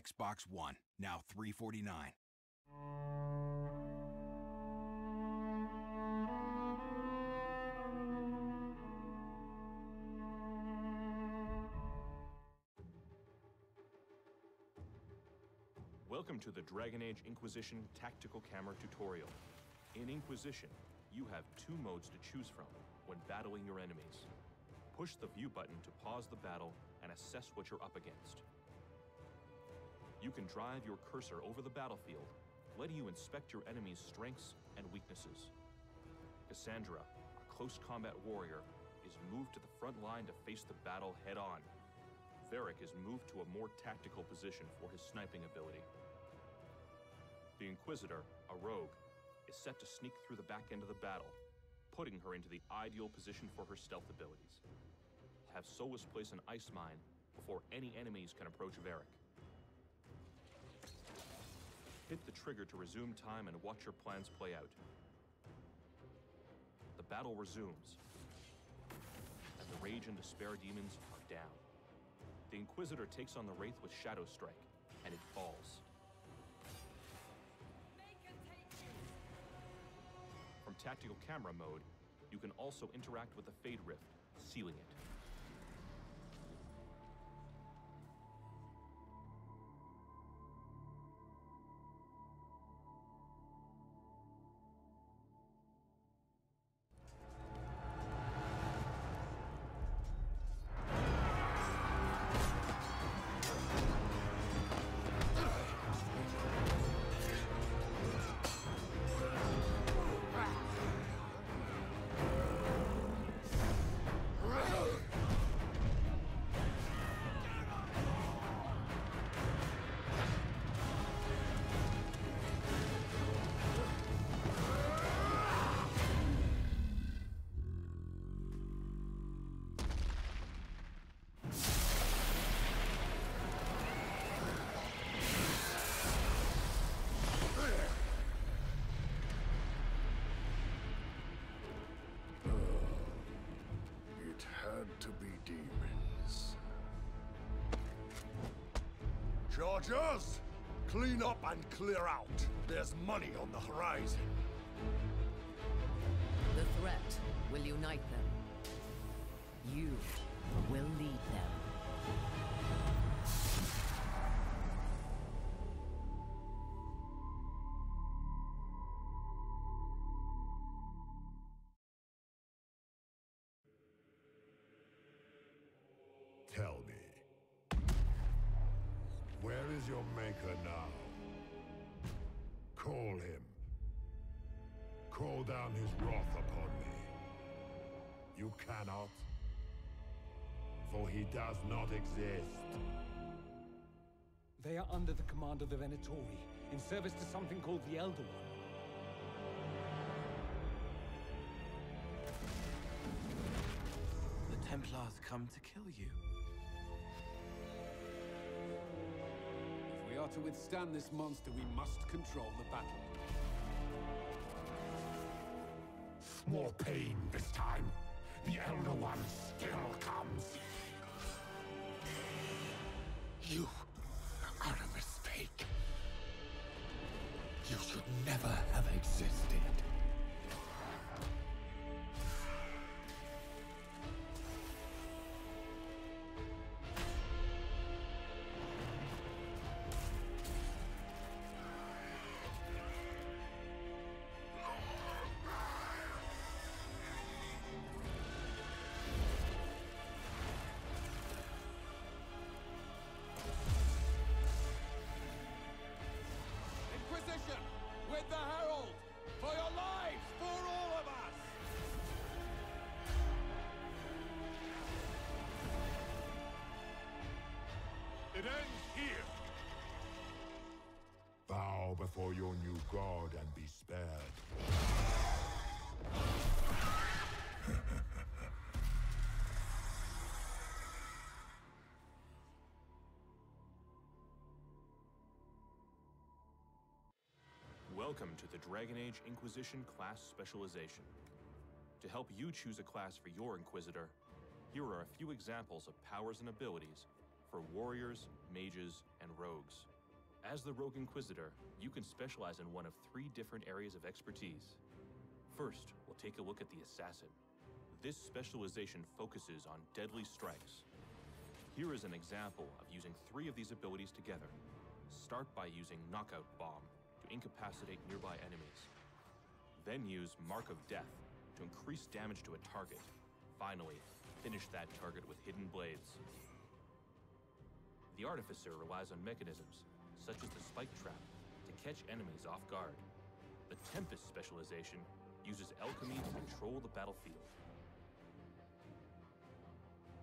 Xbox One, now $349. Welcome to the Dragon Age Inquisition Tactical Camera Tutorial. In Inquisition, you have two modes to choose from when battling your enemies. Push the view button to pause the battle and assess what you're up against. You can drive your cursor over the battlefield, letting you inspect your enemy's strengths and weaknesses. Cassandra, a close combat warrior, is moved to the front line to face the battle head-on. Varric is moved to a more tactical position for his sniping ability. The Inquisitor, a rogue, is set to sneak through the back end of the battle, putting her into the ideal position for her stealth abilities. Have Solus place an ice mine before any enemies can approach Varric. Hit the trigger to resume time and watch your plans play out. The battle resumes, and the Rage and Despair demons are down. The Inquisitor takes on the Wraith with Shadow Strike, and it falls. From Tactical Camera mode, you can also interact with the Fade Rift, sealing it. To be demons. Chargers! Clean up and clear out. There's money on the horizon. The threat will unite them. You will lead them. Tell me, where is your maker now? Call him. Call down his wrath upon me. You cannot, for he does not exist. They are under the command of the Venatori, in service to something called the Elder One. The Templars come to kill you. If we are to withstand this monster, we must control the battle. More pain this time. The Elder One still comes. You are a mistake. You should never have existed. Inquisition! With the Herald! For your lives! For all of us! It ends here! Bow before your new god and be spared. Welcome to the Dragon Age Inquisition class specialization. To help you choose a class for your Inquisitor, here are a few examples of powers and abilities for warriors, mages, and rogues. As the Rogue Inquisitor, you can specialize in one of 3 different areas of expertise. First, we'll take a look at the Assassin. This specialization focuses on deadly strikes. Here is an example of using 3 of these abilities together. Start by using Knockout Bomb to incapacitate nearby enemies. Then use Mark of Death to increase damage to a target. Finally, finish that target with Hidden Blades. The Artificer relies on mechanisms, such as the Spike Trap, to catch enemies off guard. The Tempest specialization uses alchemy to control the battlefield.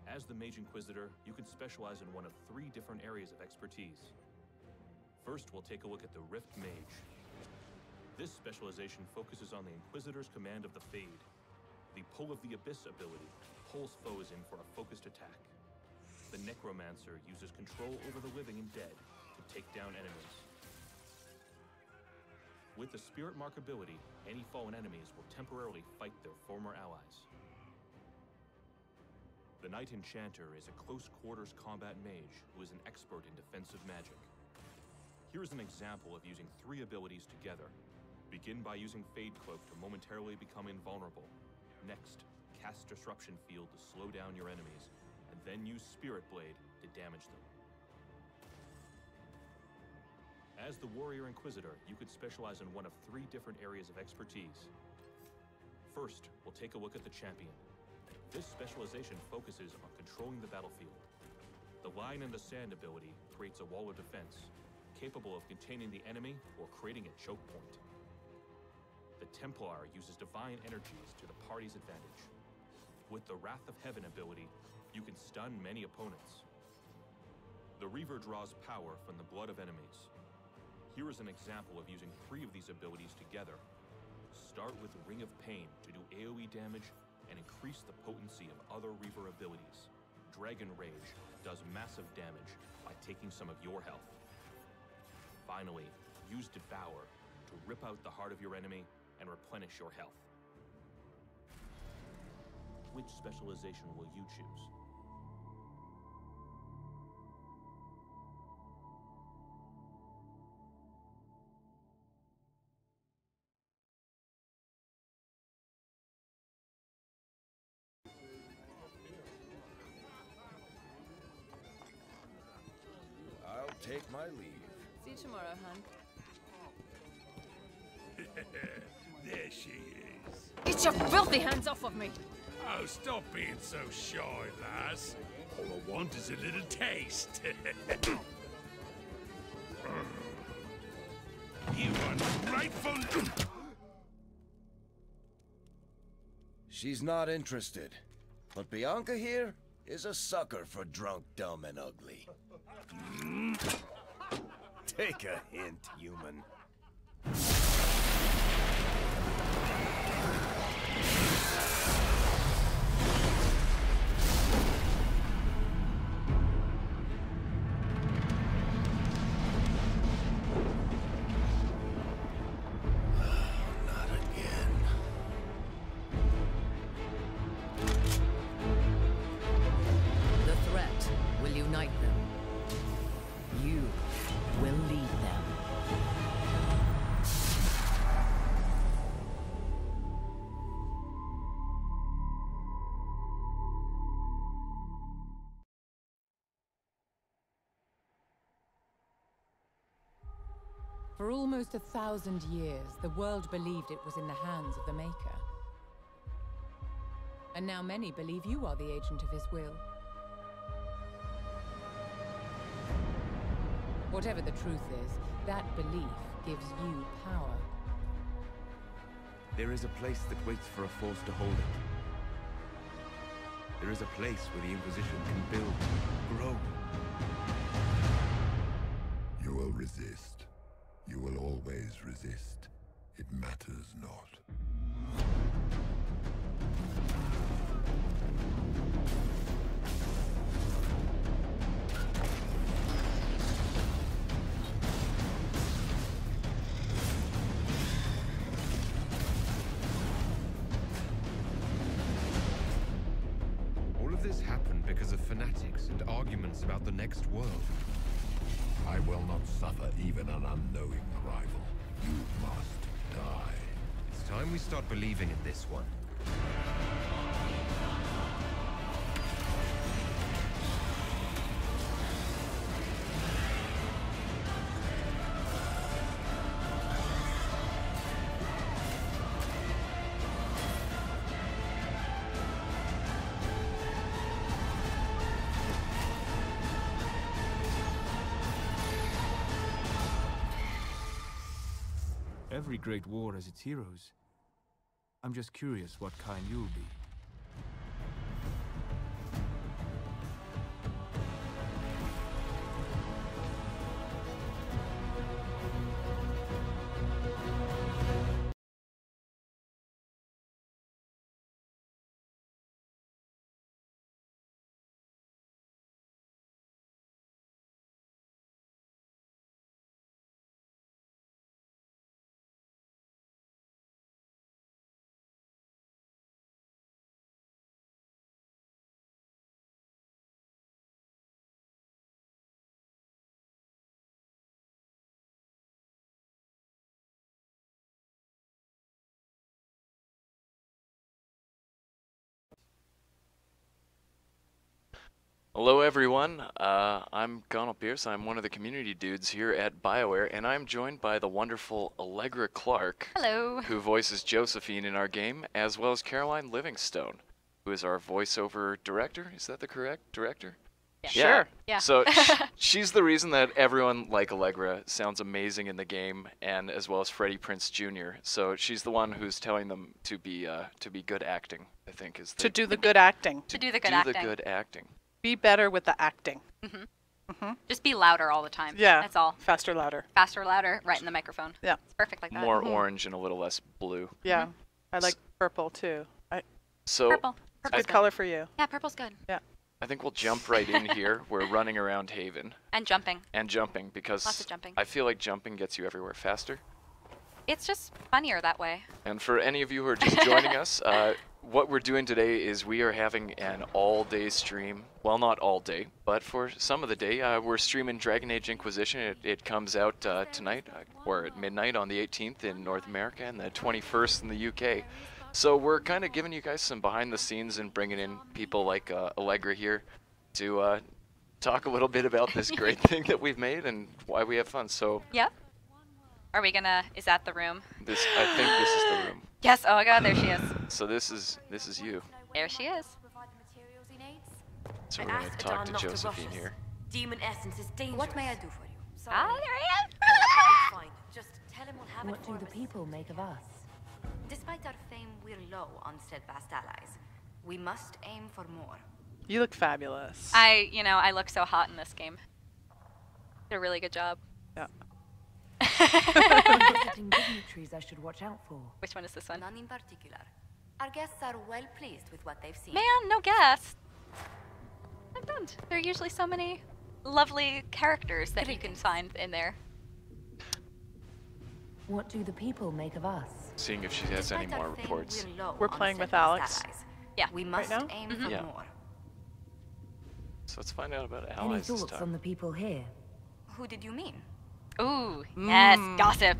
As the Mage Inquisitor, you can specialize in one of 3 different areas of expertise. First, we'll take a look at the Rift Mage. This specialization focuses on the Inquisitor's command of the Fade. The Pull of the Abyss ability pulls foes in for a focused attack. The Necromancer uses control over the living and dead to take down enemies. With the Spirit Mark ability, any fallen enemies will temporarily fight their former allies. The Knight Enchanter is a close-quarters combat mage who is an expert in defensive magic. Here is an example of using 3 abilities together. Begin by using Fade Cloak to momentarily become invulnerable. Next, cast Disruption Field to slow down your enemies, and then use Spirit Blade to damage them. As the Warrior Inquisitor, you could specialize in one of 3 different areas of expertise. First, we'll take a look at the Champion. This specialization focuses on controlling the battlefield. The Line in the Sand ability creates a wall of defense, capable of containing the enemy or creating a choke point. The Templar uses divine energies to the party's advantage. With the Wrath of Heaven ability, you can stun many opponents. The Reaver draws power from the blood of enemies. Here is an example of using 3 of these abilities together. Start with Ring of Pain to do AoE damage and increase the potency of other Reaver abilities. Dragon Rage does massive damage by taking some of your health. Finally, use Devour to rip out the heart of your enemy and replenish your health. Which specialization will you choose? I'll take my leave. See you tomorrow, Han. There she is. Get your filthy hands off of me! Oh, stop being so shy, lass. All I want is a little taste. You ungrateful... She's not interested. But Bianca here is a sucker for drunk, dumb, and ugly. Take a hint, human. For almost 1,000 years, the world believed it was in the hands of the Maker. And now many believe you are the agent of his will. Whatever the truth is, that belief gives you power. There is a place that waits for a force to hold it. There is a place where the Inquisition can build, grow. You will resist. You will always resist. It matters not. All of this happened because of fanatics and arguments about the next world. I will not suffer even an unknowing rival. You must die. It's time we start believing in this one. Every great war has its heroes. I'm just curious what kind you'll be. Hello everyone, I'm Gonal Pierce. I'm one of the community dudes here at Bioware, and I'm joined by the wonderful Allegra Clark. Hello. Who voices Josephine in our game, as well as Caroline Livingstone, who is our voiceover director. Is that the correct director? Yeah. Sure. Yeah. So she's the reason that everyone like Allegra sounds amazing in the game, and as well as Freddie Prinze Jr. So she's the one who's telling them to be good acting, I think is the... To do the good acting. To do the good acting. Do the good acting. Be better with the acting. Just be louder all the time. Yeah. That's all. Faster, louder. Faster, louder, right in the microphone. Yeah. It's perfect like that. More orange and a little less blue. Yeah. I like purple too. So Purple. Good color for you. Yeah, purple's good. Yeah. I think we'll jump right in here. We're running around Haven. And jumping. And jumping, because Lots of jumping. I feel like jumping gets you everywhere faster. It's just funnier that way. And for any of you who are just joining us, what we're doing today is we are having an all-day stream. Well, not all day, but for some of the day, we're streaming Dragon Age Inquisition. It comes out tonight, or at midnight on the 18th in North America and the 21st in the UK. So we're kind of giving you guys some behind the scenes and bringing in people like Allegra here to talk a little bit about this great thing that we've made and why we have fun. So. Yep. Are we gonna? Is that the room? I think this is the room. Yes. Oh my God, there she is. So this is you. There she is. So we're gonna talk to Josephine here. Demon essence is dangerous. What may I do for you? Ah, there I am. Fine. Just tell him we'll have What it do for the us. people make of us? Despite our fame, we're low on steadfast allies. We must aim for more. You look fabulous. I look so hot in this game. Did a really good job. Yeah. Visiting dignitaries I should watch out for. Which one is this one? None in particular. Our guests are well pleased with what they've seen. Man, no guests. I don't. There are usually so many lovely characters that you can find in there. What do the people make of us? Seeing if she has any more reports. We're playing with Alex. Yeah. We must now? aim for more. So let's find out about Any allies this thoughts time. on the people here? Who did you mean? Ooh, yes, gossip.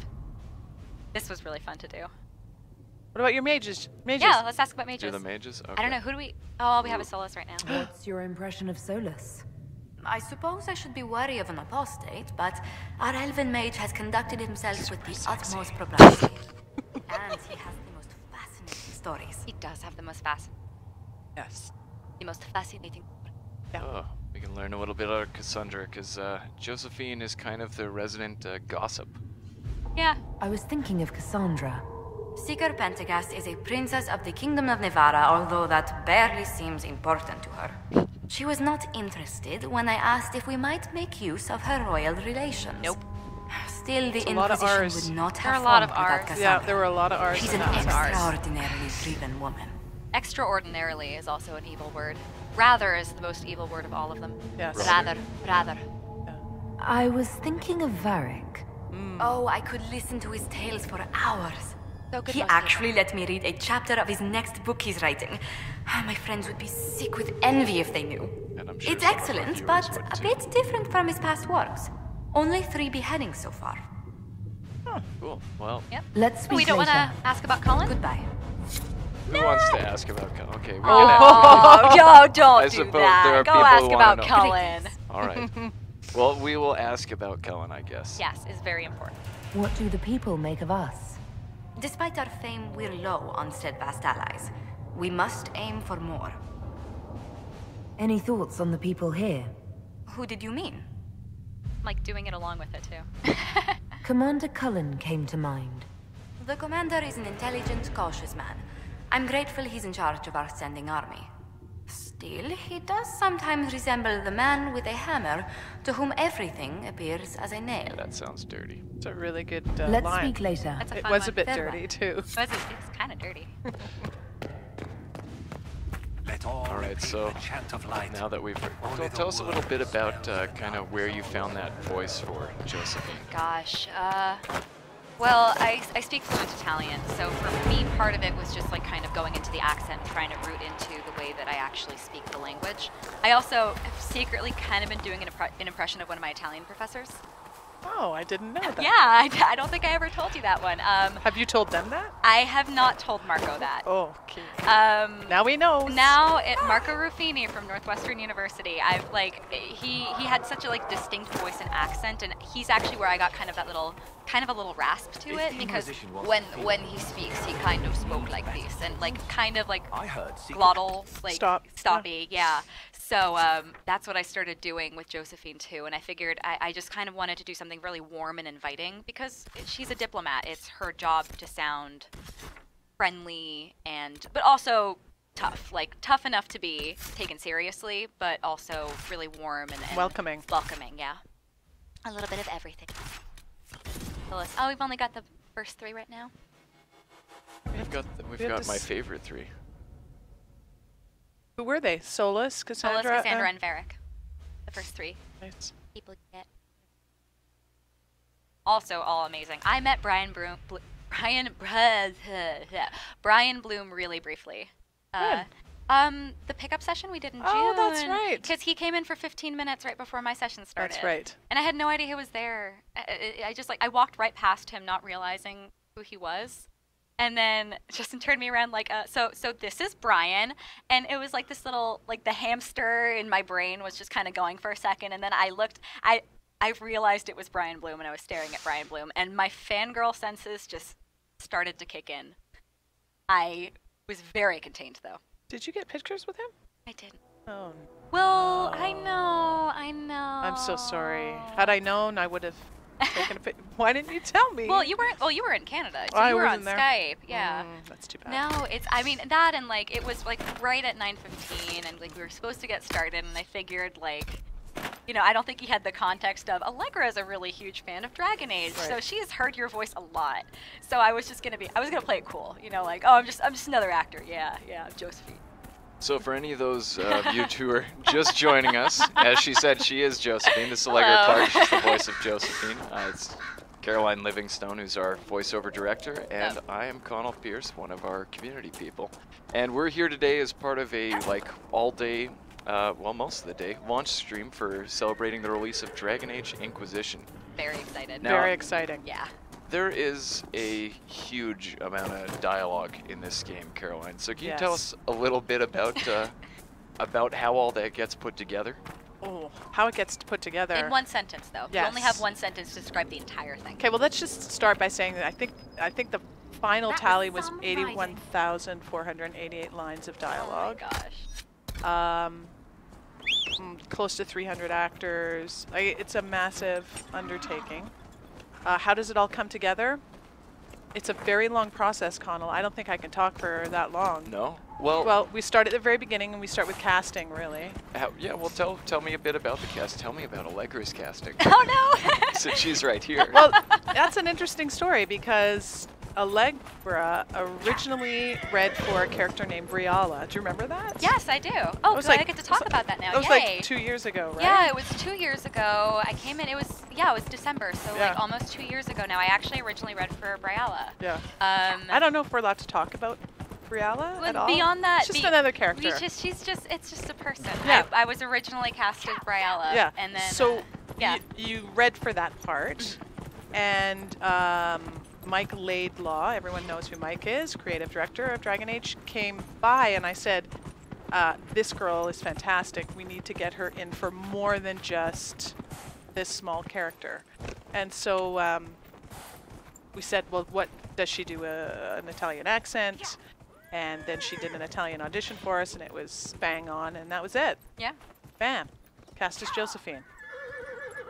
This was really fun to do. What about your mages? Yeah, let's ask about mages. Do the mages? Okay. I don't know, who do we... Oh, we have a Solus right now. What's your impression of Solus? I suppose I should be wary of an apostate, but our elven mage has conducted himself with the utmost propriety. And he has the most fascinating stories. He does have the most fascinating... Yes. The most fascinating... Yeah. Oh, we can learn a little bit about Cassandra, because Josephine is kind of the resident gossip. Yeah. I was thinking of Cassandra. Seeker Pentagast is a princess of the Kingdom of Nevarra, although that barely seems important to her. She was not interested when I asked if we might make use of her royal relations. Nope. Still, the a lot of Inquisition Rs. would not There are have a lot of formed without Rs. Cassandra. Yeah, there were a lot of R's. She's in an that. extraordinarily driven woman. Extraordinarily is also an evil word. Rather is the most evil word of all of them. Yes. Rather. I was thinking of Varric. Oh, I could listen to his tales for hours. So good He most of actually let me read a chapter of his next book he's writing. My friends would be sick with envy if they knew. And I'm sure It's some of our excellent, viewers but would a too. bit different from his past works. Only 3 beheadings so far. Oh, cool. Well, Yep. Let's speak We don't want to ask about Cullen? Goodbye. who wants to ask about Cullen? Okay, we're Oh, gonna. don't I do suppose that. there are Go people ask who about wanna know. Cullen. All right. Well, we will ask about Cullen, I guess. Yes, is very important. What do the people make of us? Despite our fame, we're low on steadfast allies. We must aim for more. Any thoughts on the people here? Who did you mean? Like doing it along with it too. Commander Cullen came to mind. The commander is an intelligent, cautious man. I'm grateful he's in charge of our standing army. Still, he does sometimes resemble the man with a hammer to whom everything appears as a nail. That sounds dirty. It's a really good Let's line. speak later. That's a It fun was one. a bit Fair dirty, one. too. It's kind of dirty. All right, so now that we've... Tell us a little bit about kind of where you found that voice for Josephine. Gosh, well, I speak fluent Italian, so for me, part of it was just like kind of going into the accent and trying to root into the way that I actually speak the language. I also have secretly kind of been doing an impression of one of my Italian professors. Oh, I didn't know that. Yeah, I don't think I ever told you that one. Have you told them that? I have not told Marco that. Oh, okay. Now we know. Now, Marco Ruffini from Northwestern University, I've like, he had such a like distinct voice and accent, and he's actually where I got kind of that little, kind of a little rasp to it, because when he speaks, he kind of spoke like this, and like kind of like glottal, like stoppy, yeah. So that's what I started doing with Josephine too, and I figured I just kind of wanted to do something really warm and inviting, because she's a diplomat. It's her job to sound friendly but also tough, like tough enough to be taken seriously, but also really warm and welcoming. Welcoming, yeah. A little bit of everything. Oh, we've only got the first 3 right now. We've got my favorite 3. Who were they? Solus, Cassandra, and Varric. The first 3. Nice. People get. Also, all amazing. I met Brian Bloom really briefly. The pickup session we did in June. Oh, that's right. Because he came in for 15 minutes right before my session started. That's right. And I had no idea he was there. I just like, I walked right past him, not realizing who he was. And then Justin turned me around like, so this is Brian. And it was like this little, like the hamster in my brain was just kind of going for a second. And then I looked, I realized it was Brian Bloom, and I was staring at Brian Bloom. And my fangirl senses just started to kick in. I was very contained, though. Did you get pictures with him? I didn't. Oh. Well, I know. I'm so sorry. Had I known, I would have taken a picture. Why didn't you tell me? Well, you were in Canada, so you were on Skype. Yeah. That's too bad. No, I mean, that and like, it was like right at 9:15, and like we were supposed to get started, and I figured like, you know, I don't think he had the context of Allegra is a really huge fan of Dragon Age, so she has heard your voice a lot. So I was just gonna play it cool, you know, like, oh, I'm just another actor. Yeah, Josephine. So for any of those of you who are just joining us, as she said, she is Josephine. This is Allegra Clark. She's the voice of Josephine. It's Caroline Livingstone, who's our voiceover director, and I am Connell Pierce, one of our community people. And we're here today as part of a like all-day, well, most of the day, launch stream for celebrating the release of Dragon Age Inquisition. Very excited. Now, very exciting. Yeah. There is a huge amount of dialogue in this game, Caroline. So can you tell us a little bit about how all that gets put together? Oh, how it gets put together. In one sentence, though. Yes. You only have one sentence to describe the entire thing. Okay, well, let's just start by saying that I think the final tally was 81,488 lines of dialogue. Oh my gosh. Close to 300 actors. It's a massive undertaking. How does it all come together? It's a very long process, Connell. I don't think I can talk for that long. No? Well, we start at the very beginning, and we start with casting, really. Yeah, well, tell me a bit about the cast. Tell me about Allegra's casting. Oh, no! Since she's right here. Well, that's an interesting story, because Allegra originally read for a character named Briala. Do you remember that? Yes, I do. Oh, good. I get to talk about that now. It was like 2 years ago, right? Yeah, it was 2 years ago. I came in, it was December, so like almost 2 years ago now. I actually originally read for Briala. Yeah. I don't know if we're allowed to talk about Briala at all. Beyond that, it's just another character. It's just a person. Yeah. I was originally cast as Briala. Yeah. And then. So Yeah. You read for that part, and Mike Laidlaw, everyone knows who Mike is, creative director of Dragon Age, came by and I said, this girl is fantastic. We need to get her in for more than just this small character. And so we said, well, what does she do? An Italian accent? Yeah. And then she did an Italian audition for us, and it was bang on, and that was it. Yeah. Bam. Cast as Josephine.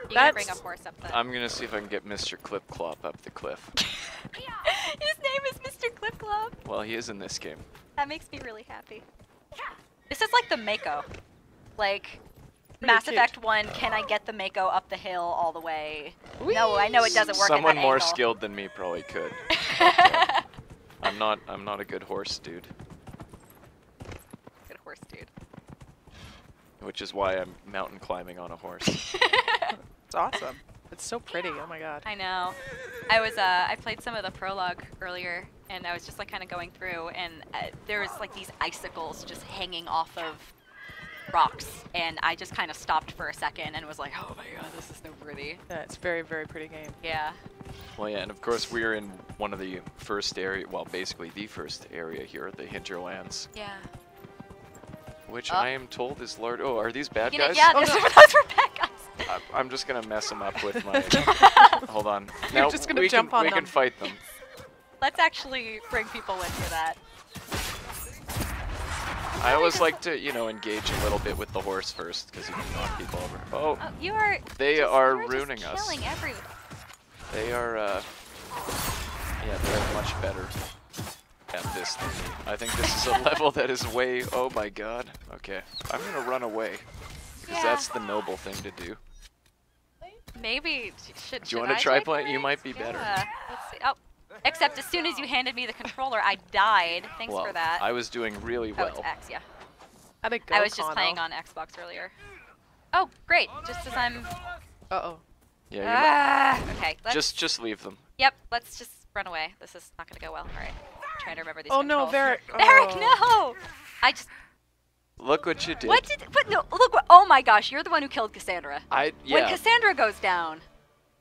You gotta bring a horse up the... I'm gonna see if I can get Mr. Clip Clop up the cliff. His name is Mr. Clip Clop. Well, he is in this game. That makes me really happy. This is like the Mako. Like, Pretty Mass cute. Effect 1, can I get the Mako up the hill all the way? Whee! No, I know it doesn't work Someone at that more angle. skilled than me probably could. I'm not a good horse dude. Good horse dude. Which is why I'm mountain climbing on a horse. It's awesome. It's so pretty. Oh my god. I know. I played some of the prologue earlier, and I was just like kind of going through, and there was like these icicles just hanging off of rocks, and I just kind of stopped for a second and was like, oh my god, this is so pretty. Yeah, it's a very, very pretty game. Yeah. Well, yeah, and of course we're in one of the first area, well, basically the first area here, the Hinterlands. Yeah. Which I am told is large. Oh, are these bad guys? Yeah, those were bad guys. I'm just gonna mess them up with my. Hold on. You're Now, just gonna jump on we them. can fight them. Let's actually bring people in for that. I always like to, you know, engage a little bit with the horse first, because you can knock people over. Oh, you are. They are ruining us. Killing everyone. They are. Yeah, they're much better at this than me. I think this is a level that is way. Oh my god. Okay, I'm gonna run away because that's the noble thing to do. Maybe should. Do you want to try playing? You might be better. Let's see. Oh, except as soon as you handed me the controller, I died. Thanks well, for that. I was doing really well. Oh, it's X, yeah. How'd it go, I was just Connell? playing on Xbox earlier. Oh, great! Just as I'm. Uh-oh. Yeah. Okay. Just leave them. Yep. Let's just run away. This is not gonna go well. All right. I'm trying to remember these. Oh controls. no, Varric! Varric, no! I just. Look what you did. What did? But no, look what. Oh my gosh! You're the one who killed Cassandra. Yeah. When Cassandra goes down,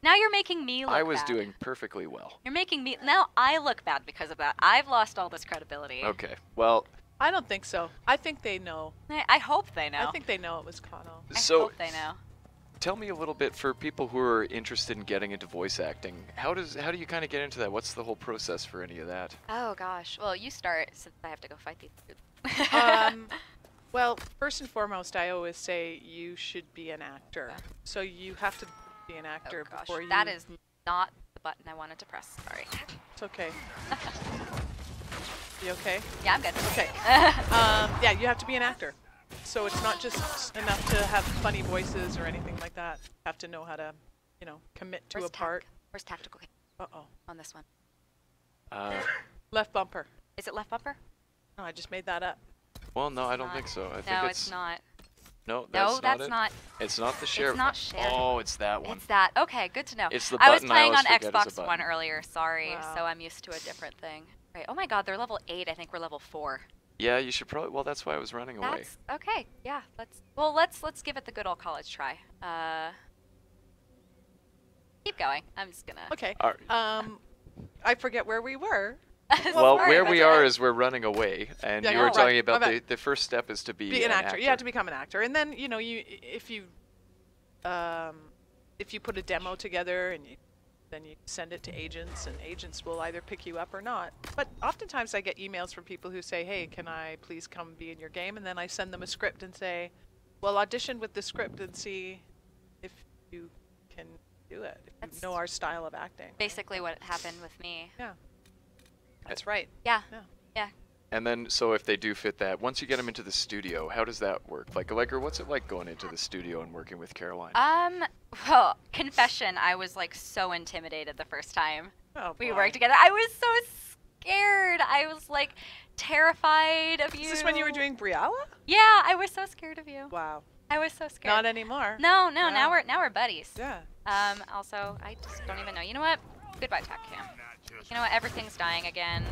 now you're making me look I was bad. doing perfectly well. You're making me. Now I look bad because of that. I've lost all this credibility. Okay. Well. I don't think so. I think they know. I hope they know. I think they know it was Connell. I hope they know. Tell me a little bit for people who are interested in getting into voice acting. How do you kind of get into that? What's the whole process for any of that? Oh gosh. Well, you start since I have to go fight these dudes. Well, first and foremost, I always say you should be an actor. So you have to be an actor before you. That is not the button I wanted to press. Sorry. It's okay. You okay? Yeah, I'm good. Okay. Yeah, you have to be an actor. So it's not just enough to have funny voices or anything like that. You have to know how to, you know, commit to a part. Where's tactical? Uh-oh. On this one. Left bumper. Is it left bumper? No, I just made that up. Well, no, I don't think so. I think no, it's not. No, that's not it. not. It's not the share. It's not shared. Oh, it's that one. It's that. Okay, good to know. It's the I was button playing on always forget is a Xbox button. One earlier. Sorry, Wow. so I'm used to a different thing. Right. Oh my God, they're level 8. I think we're level 4. Yeah, you should probably. Well, that's why I was running away. That's okay. Yeah. Let's give it the good old college try. Keep going. I'm just gonna. Okay. All I forget where we were. Well, where we are is we're running away, and Yeah, you were right, talking about my bad. the first step is to be an actor. You have to become an actor, and then you know if you put a demo together and then you send it to agents, and agents will either pick you up or not. But oftentimes I get emails from people who say, "Hey, can I please come be in your game?" And then I send them a script and say, "Well, audition with the script and see if you can do it. If you know our style of acting." Basically, what happened with me. Yeah. That's right. Yeah. Yeah. Yeah. And then, so if they do fit that, once you get them into the studio, how does that work? Like, or what's it like going into the studio and working with Caroline? Well, confession, I was like so intimidated the first time we boy. worked together. I was so scared. I was like terrified of you. Is this when you were doing Briala? Yeah, I was so scared of you. Wow. I was so scared. Not anymore. No, no. Wow. Now we're buddies. Yeah. Also, I just don't even know. You know what? Goodbye, TAC Cam. You know what? Everything's dying again.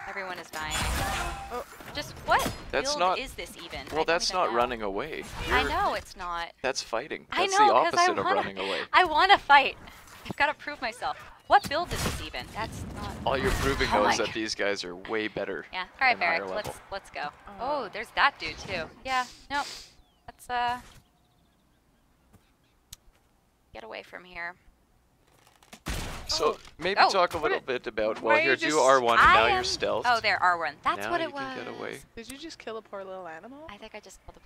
Everyone is dying. Oh, just what That's build not, is this even? Well, that's not running away. I know it's not. That's fighting. I That's know, the 'cause opposite of running away. I want to fight. I've got to prove myself. What build is this even? That's not. All you're proving though is that these guys are way better. Yeah. All right, and higher Barrick. level. Let's go. Oh, there's that dude too. Yeah. Nope. Let's get away from here. So maybe Oh, talk a little bit about, why well, are here, you do just- R1 and now I you're am- stealth. Oh, there, R1. That's now what you it was. can get away. Did you just kill a poor little animal? I think I just killed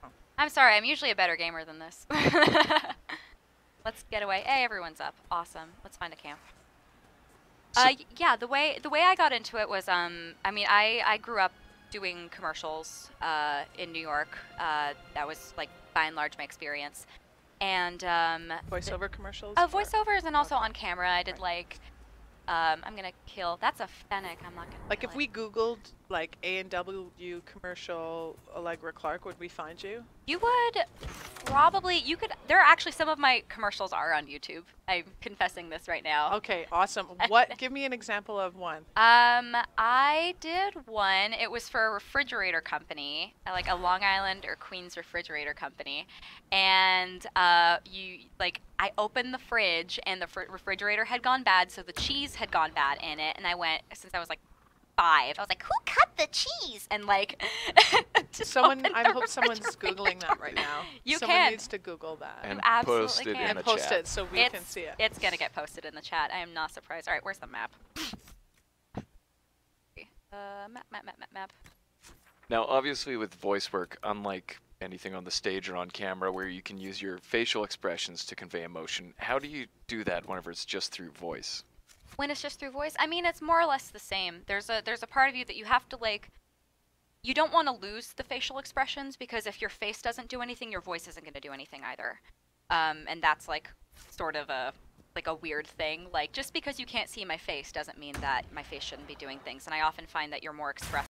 a... I'm sorry, I'm usually a better gamer than this. Let's get away. Hey, everyone's up. Awesome. Let's find a camp. Yeah, the way I got into it was, I mean, I grew up doing commercials in New York. That was, like, by and large my experience. And voiceover commercials? Voiceovers and also on camera. I did like I'm gonna kill. That's a fennec. I'm not gonna. Like if we Googled like A&W commercial Allegra Clark, would we find you? You would probably. You could. There are actually some of my commercials are on YouTube. I'm confessing this right now. Okay, awesome. What? Give me an example of one. I did one. It was for a refrigerator company, like a Long Island or Queens refrigerator company, and I opened the fridge and the refrigerator had gone bad, so the cheese had gone bad in it, and I went, since I was like 5, I was like, who cut the cheese? And like, I hope someone's Googling that right now. Someone needs to Google that. And absolutely post it can. in the post chat. it so we can see it. It's gonna get posted in the chat. I am not surprised. All right, where's the map? Map. Now, obviously with voice work, unlike anything on the stage or on camera where you can use your facial expressions to convey emotion, how do you do that whenever it's just through voice? When it's just through voice, I mean, it's more or less the same. There's a part of you that you have to like. You don't want to lose the facial expressions because if your face doesn't do anything, your voice isn't going to do anything either. And that's like sort of a weird thing. Like just because you can't see my face doesn't mean that my face shouldn't be doing things. And I often find that you're more expressive